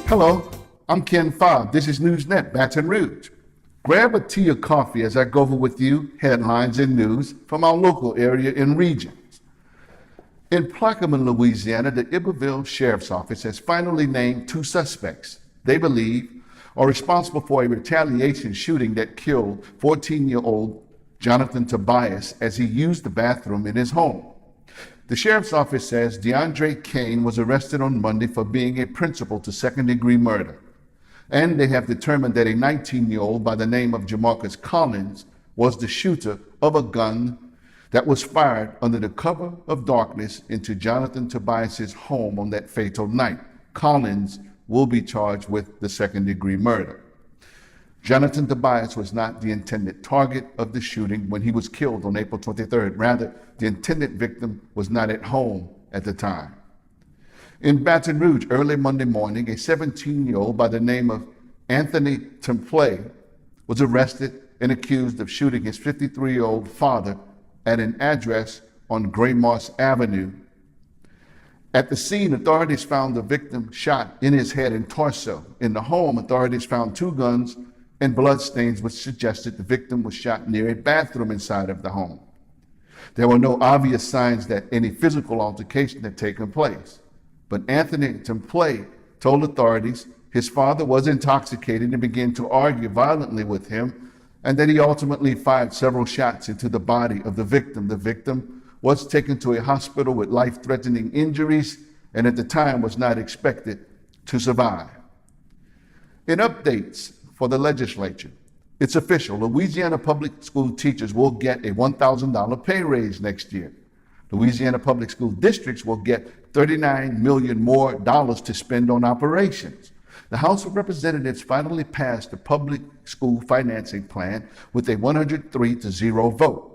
Hello, I'm Ken Fobb. This is NewsNet, Baton Rouge. Grab a tea or coffee as I go over with you headlines and news from our local area and regions. In Plaquemine, Louisiana, the Iberville Sheriff's Office has finally named 2 suspects they believe are responsible for a retaliation shooting that killed 14-year-old Jonathan Tobias as he used the bathroom in his home. The sheriff's office says DeAndre Kane was arrested on Monday for being a principal to second-degree murder. And they have determined that a 19-year-old by the name of Jamarcus Collins was the shooter of a gun that was fired under the cover of darkness into Jonathan Tobias's home on that fatal night. Collins will be charged with the second-degree murder. Jonathan Tobias was not the intended target of the shooting when he was killed on April 23rd. Rather, the intended victim was not at home at the time. In Baton Rouge, early Monday morning, a 17-year-old by the name of Anthony Temple was arrested and accused of shooting his 53-year-old father at an address on Gray Moss Avenue. At the scene, authorities found the victim shot in his head and torso. In the home, authorities found 2 guns and bloodstains which suggested the victim was shot near a bathroom inside of the home. There were no obvious signs that any physical altercation had taken place. But Anthony Temple told authorities his father was intoxicated and began to argue violently with him, and that he ultimately fired several shots into the body of the victim. The victim was taken to a hospital with life-threatening injuries and at the time was not expected to survive. In updates for the legislature, it's official. Louisiana public school teachers will get a $1,000 pay raise next year. Louisiana public school districts will get $39 million more to spend on operations. The House of Representatives finally passed the public school financing plan with a 103-0 vote.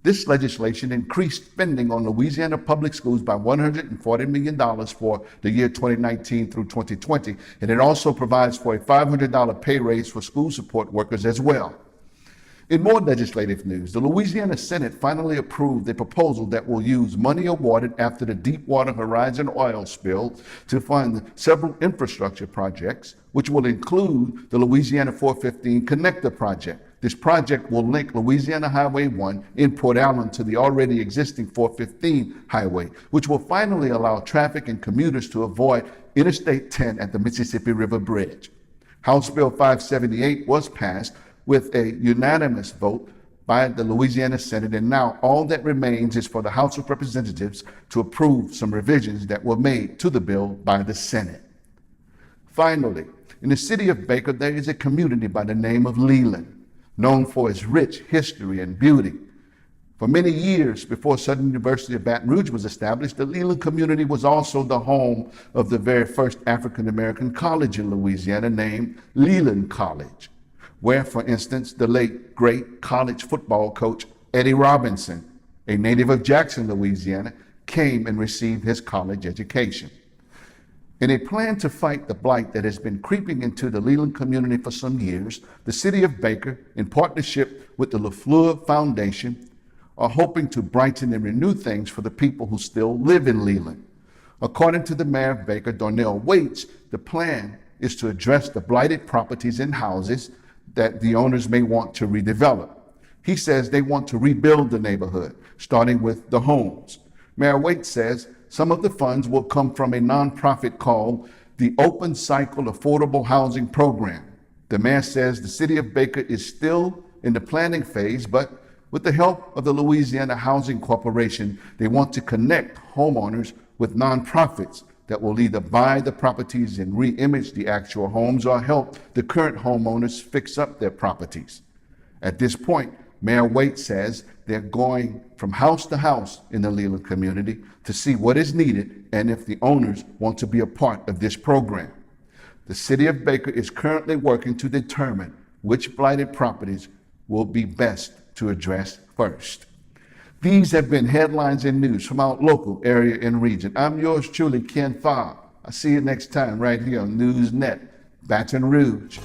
This legislation increased spending on Louisiana public schools by $140 million for the year 2019 through 2020, and it also provides for a $500 pay raise for school support workers as well. In more legislative news, the Louisiana Senate finally approved a proposal that will use money awarded after the Deepwater Horizon oil spill to fund several infrastructure projects, which will include the Louisiana 415 Connector Project. This project will link Louisiana Highway 1 in Port Allen to the already existing 415 highway, which will finally allow traffic and commuters to avoid Interstate 10 at the Mississippi River Bridge. House Bill 578 was passed with a unanimous vote by the Louisiana Senate, and now all that remains is for the House of Representatives to approve some revisions that were made to the bill by the Senate. Finally, in the city of Baker, there is a community by the name of Leland, known for its rich history and beauty. For many years before Southern University of Baton Rouge was established, the Leland Community was also the home of the very first African-American college in Louisiana, named Leland College, where, for instance, the late, great college football coach Eddie Robinson, a native of Jackson, Louisiana, came and received his college education. In a plan to fight the blight that has been creeping into the Leland community for some years, the city of Baker, in partnership with the LaFleur Foundation, are hoping to brighten and renew things for the people who still live in Leland. According to the mayor of Baker, Darnell Waits, the plan is to address the blighted properties and houses that the owners may want to redevelop. He says they want to rebuild the neighborhood, starting with the homes. Mayor Waits says some of the funds will come from a nonprofit called the Open Cycle Affordable Housing Program. The mayor says the city of Baker is still in the planning phase, but with the help of the Louisiana Housing Corporation, they want to connect homeowners with nonprofits that will either buy the properties and re-image the actual homes or help the current homeowners fix up their properties. At this point, Mayor Waite says they're going from house to house in the Leland community to see what is needed and if the owners want to be a part of this program. The city of Baker is currently working to determine which blighted properties will be best to address first. These have been headlines and news from our local area and region. I'm yours truly, Ken Fobb. I'll see you next time right here on NewsNet, Baton Rouge.